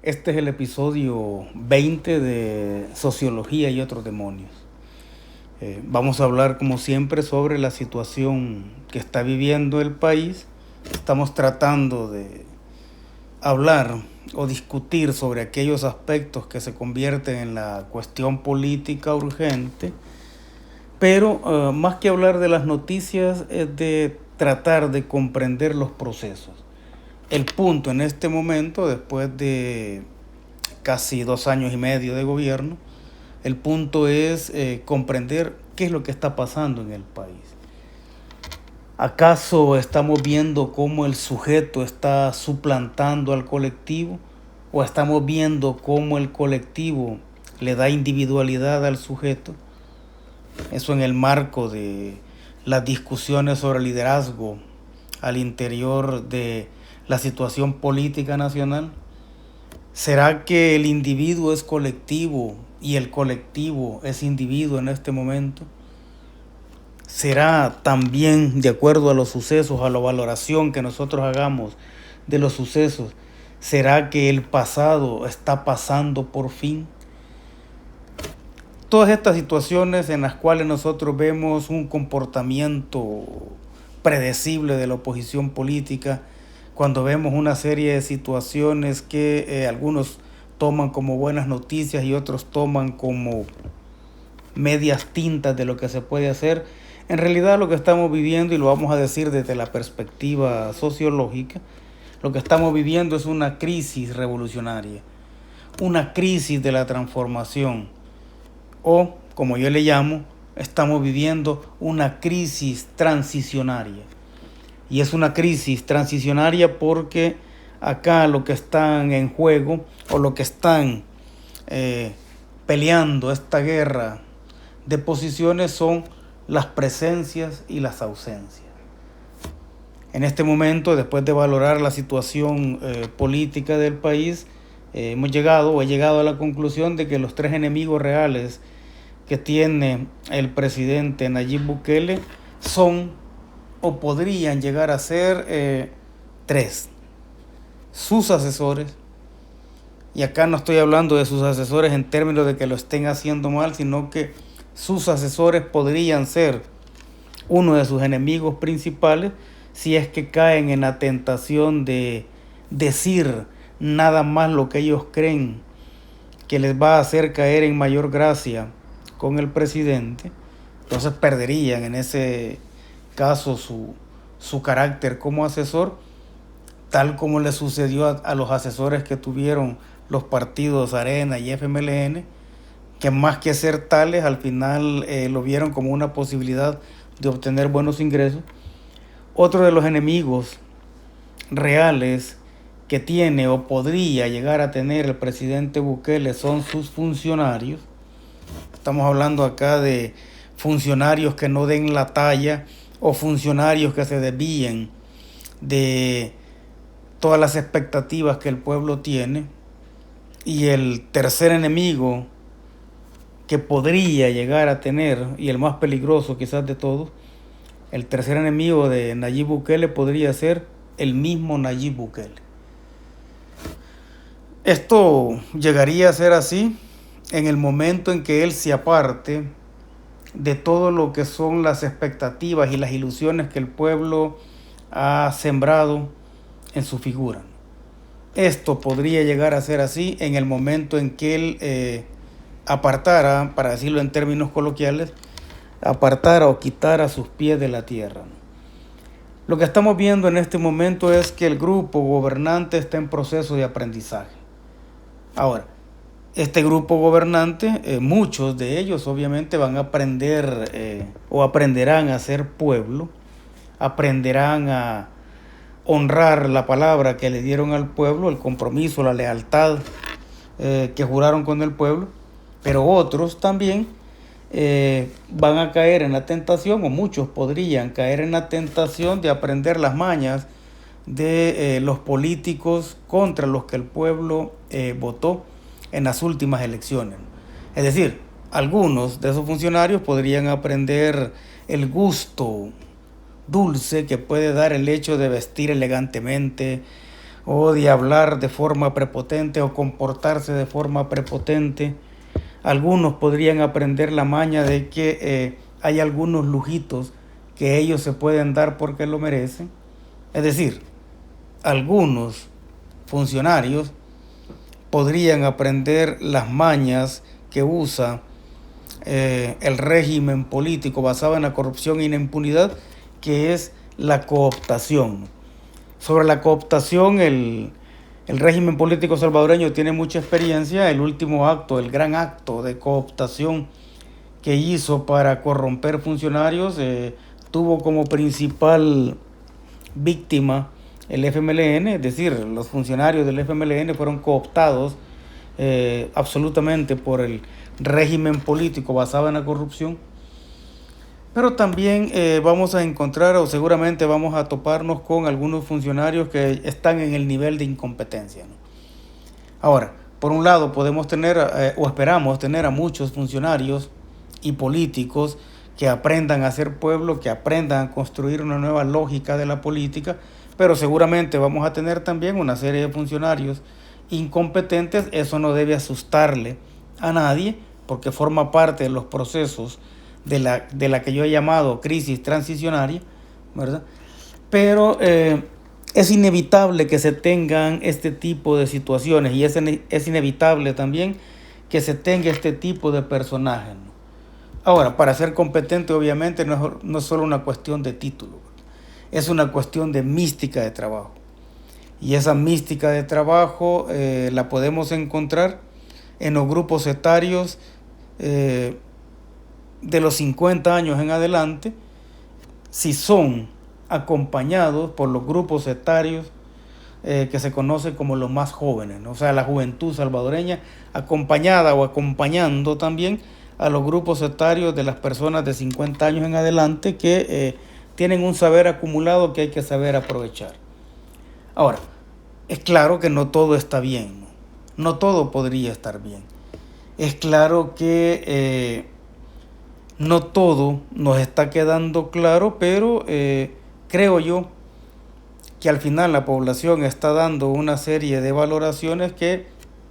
Este es el episodio 20 de Sociología y otros demonios. Vamos a hablar, como siempre, sobre la situación que está viviendo el país. Estamos tratando de hablar o discutir sobre aquellos aspectos que se convierten en la cuestión política urgente, pero más que hablar de las noticias es de tratar de comprender los procesos. El punto en este momento, después de casi 2 años y medio de gobierno, el punto es comprender qué es lo que está pasando en el país. ¿Acaso estamos viendo cómo el sujeto está suplantando al colectivo? ¿O estamos viendo cómo el colectivo le da individualidad al sujeto? Eso en el marco de las discusiones sobre liderazgo al interior de la situación política nacional. ¿Será que el individuo es colectivo y el colectivo es individuo en este momento? ¿Será también, de acuerdo a los sucesos, a la valoración que nosotros hagamos de los sucesos, será que el pasado está pasando por fin? Todas estas situaciones en las cuales nosotros vemos un comportamiento predecible de la oposición política, cuando vemos una serie de situaciones que algunos toman como buenas noticias y otros toman como medias tintas de lo que se puede hacer, en realidad lo que estamos viviendo, y lo vamos a decir desde la perspectiva sociológica, lo que estamos viviendo es una crisis revolucionaria, una crisis de la transformación, o como yo le llamo, estamos viviendo una crisis transicionaria. Y es una crisis transicionaria porque acá lo que están en juego o lo que están peleando esta guerra de posiciones son las presencias y las ausencias. En este momento, después de valorar la situación política del país, he llegado a la conclusión de que los tres enemigos reales que tiene el presidente Nayib Bukele son o podrían llegar a ser tres. Sus asesores, y acá no estoy hablando de sus asesores en términos de que lo estén haciendo mal, sino que sus asesores podrían ser uno de sus enemigos principales si es que caen en la tentación de decir nada más lo que ellos creen que les va a hacer caer en mayor gracia con el presidente. Entonces perderían en ese caso su carácter como asesor, tal como le sucedió a los asesores que tuvieron los partidos Arena y FMLN, que más que ser tales, al final lo vieron como una posibilidad de obtener buenos ingresos. Otro de los enemigos reales que tiene o podría llegar a tener el presidente Bukele son sus funcionarios. Estamos hablando acá de funcionarios que no den la talla o funcionarios que se desvíen de todas las expectativas que el pueblo tiene. Y el tercer enemigo que podría llegar a tener, y el más peligroso quizás de todos, el tercer enemigo de Nayib Bukele podría ser el mismo Nayib Bukele. Esto llegaría a ser así en el momento en que él se aparte de todo lo que son las expectativas y las ilusiones que el pueblo ha sembrado en su figura. Esto podría llegar a ser así en el momento en que él apartara, para decirlo en términos coloquiales, apartara o quitara sus pies de la tierra. Lo que estamos viendo en este momento es que el grupo gobernante está en proceso de aprendizaje. Ahora, este grupo gobernante, muchos de ellos obviamente van a aprender o aprenderán a ser pueblo, aprenderán a honrar la palabra que le dieron al pueblo, el compromiso, la lealtad que juraron con el pueblo, pero otros también van a caer en la tentación, o muchos podrían caer en la tentación de aprender las mañas de los políticos contra los que el pueblo votó en las últimas elecciones. Es decir, algunos de esos funcionarios podrían aprender el gusto dulce que puede dar el hecho de vestir elegantemente, o de hablar de forma prepotente o comportarse de forma prepotente. Algunos podrían aprender la maña de que hay algunos lujitos que ellos se pueden dar porque lo merecen. Es decir, algunos funcionarios podrían aprender las mañas que usa el régimen político basado en la corrupción y la impunidad, que es la cooptación. Sobre la cooptación, el régimen político salvadoreño tiene mucha experiencia. El último acto, el gran acto de cooptación que hizo para corromper funcionarios, tuvo como principal víctima el FMLN, es decir, los funcionarios del FMLN fueron cooptados absolutamente por el régimen político basado en la corrupción. Pero también vamos a encontrar, o seguramente vamos a toparnos con algunos funcionarios que están en el nivel de incompetencia, ¿no? Ahora, por un lado podemos tener, o esperamos tener a muchos funcionarios y políticos que aprendan a ser pueblo, que aprendan a construir una nueva lógica de la política, pero seguramente vamos a tener también una serie de funcionarios incompetentes. Eso no debe asustarle a nadie, porque forma parte de los procesos de la que yo he llamado crisis transicionaria, ¿verdad? Pero es inevitable que se tengan este tipo de situaciones, y es inevitable también que se tenga este tipo de personajes, ¿no? Ahora, para ser competente obviamente no es solo una cuestión de título, es una cuestión de mística de trabajo. Y esa mística de trabajo la podemos encontrar en los grupos etarios de los 50 años en adelante, si son acompañados por los grupos etarios que se conocen como los más jóvenes, ¿no? O sea, la juventud salvadoreña acompañada o acompañando también a los grupos etarios de las personas de 50 años en adelante que tienen un saber acumulado que hay que saber aprovechar. Ahora, es claro que no todo está bien, ¿no? No todo podría estar bien. Es claro que no todo nos está quedando claro, pero creo yo que al final la población está dando una serie de valoraciones que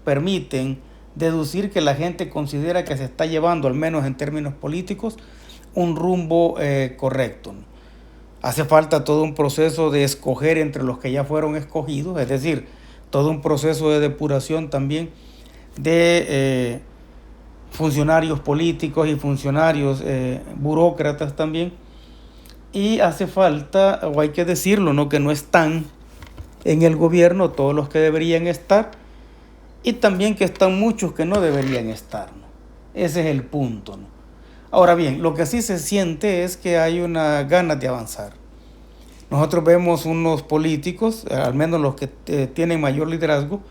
permiten deducir que la gente considera que se está llevando, al menos en términos políticos, un rumbo correcto, ¿no? Hace falta todo un proceso de escoger entre los que ya fueron escogidos, es decir, todo un proceso de depuración también de funcionarios políticos y funcionarios burócratas también. Y hace falta, o hay que decirlo, ¿no?, que no están en el gobierno todos los que deberían estar, y también que están muchos que no deberían estar, ¿no? Ese es el punto, ¿no? Ahora bien, lo que sí se siente es que hay una ganas de avanzar. Nosotros vemos unos políticos, al menos los que tienen mayor liderazgo,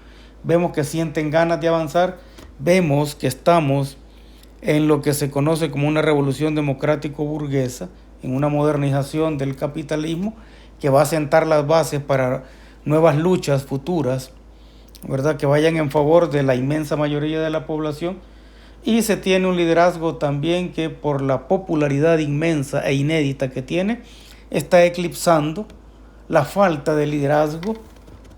vemos que sienten ganas de avanzar, vemos que estamos en lo que se conoce como una revolución democrático-burguesa, en una modernización del capitalismo que va a sentar las bases para nuevas luchas futuras, ¿verdad?, que vayan en favor de la inmensa mayoría de la población. Y se tiene un liderazgo también que, por la popularidad inmensa e inédita que tiene, está eclipsando la falta de liderazgo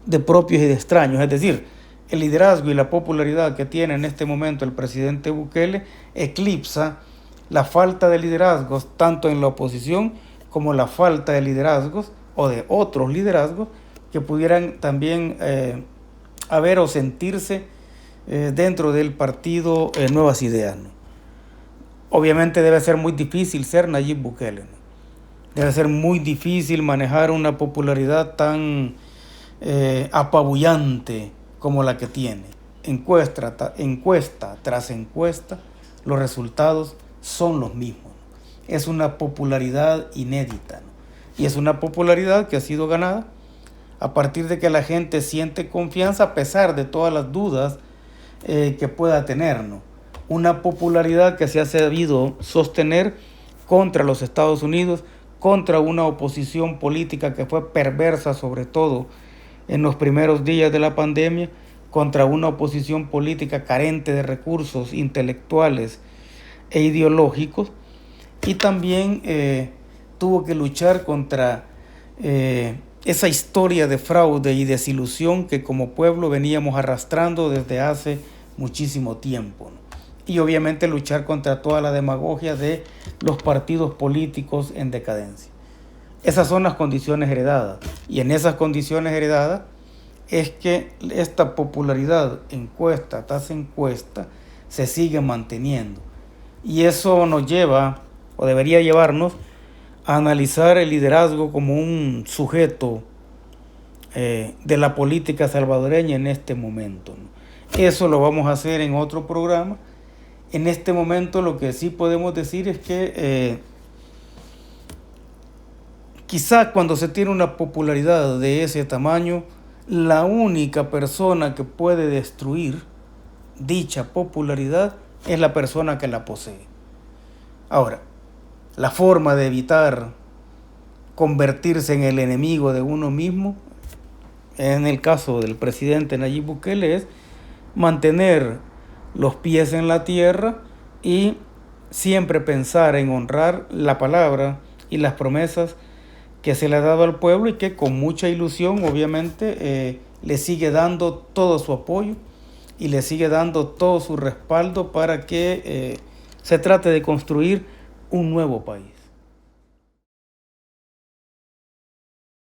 de propios y de extraños. Es decir, el liderazgo y la popularidad que tiene en este momento el presidente Bukele eclipsa la falta de liderazgos tanto en la oposición como la falta de liderazgos o de otros liderazgos que pudieran también haber o sentirse dentro del partido Nuevas Ideas, ¿no? Obviamente debe ser muy difícil ser Nayib Bukele, ¿no? Debe ser muy difícil manejar una popularidad tan apabullante como la que tiene. Encuesta tras encuesta, los resultados son los mismos, ¿no? Es una popularidad inédita, ¿no? Y es una popularidad que ha sido ganada a partir de que la gente siente confianza a pesar de todas las dudas que pueda tener, ¿no? Una popularidad que se ha sabido sostener contra los Estados Unidos, contra una oposición política que fue perversa, sobre todo en los primeros días de la pandemia, contra una oposición política carente de recursos intelectuales e ideológicos, y también tuvo que luchar contra esa historia de fraude y desilusión que como pueblo veníamos arrastrando desde hace muchísimo tiempo, ¿no? Y obviamente luchar contra toda la demagogia de los partidos políticos en decadencia. Esas son las condiciones heredadas, y en esas condiciones heredadas es que esta popularidad encuesta tras encuesta se sigue manteniendo. Y eso nos lleva, o debería llevarnos, a analizar el liderazgo como un sujeto de la política salvadoreña en este momento, ¿no? Eso lo vamos a hacer en otro programa. En este momento lo que sí podemos decir es que quizá cuando se tiene una popularidad de ese tamaño, la única persona que puede destruir dicha popularidad es la persona que la posee. Ahora, la forma de evitar convertirse en el enemigo de uno mismo, en el caso del presidente Nayib Bukele, es mantener los pies en la tierra y siempre pensar en honrar la palabra y las promesas que se le ha dado al pueblo, y que con mucha ilusión obviamente le sigue dando todo su apoyo y le sigue dando todo su respaldo para que se trate de construir un nuevo país.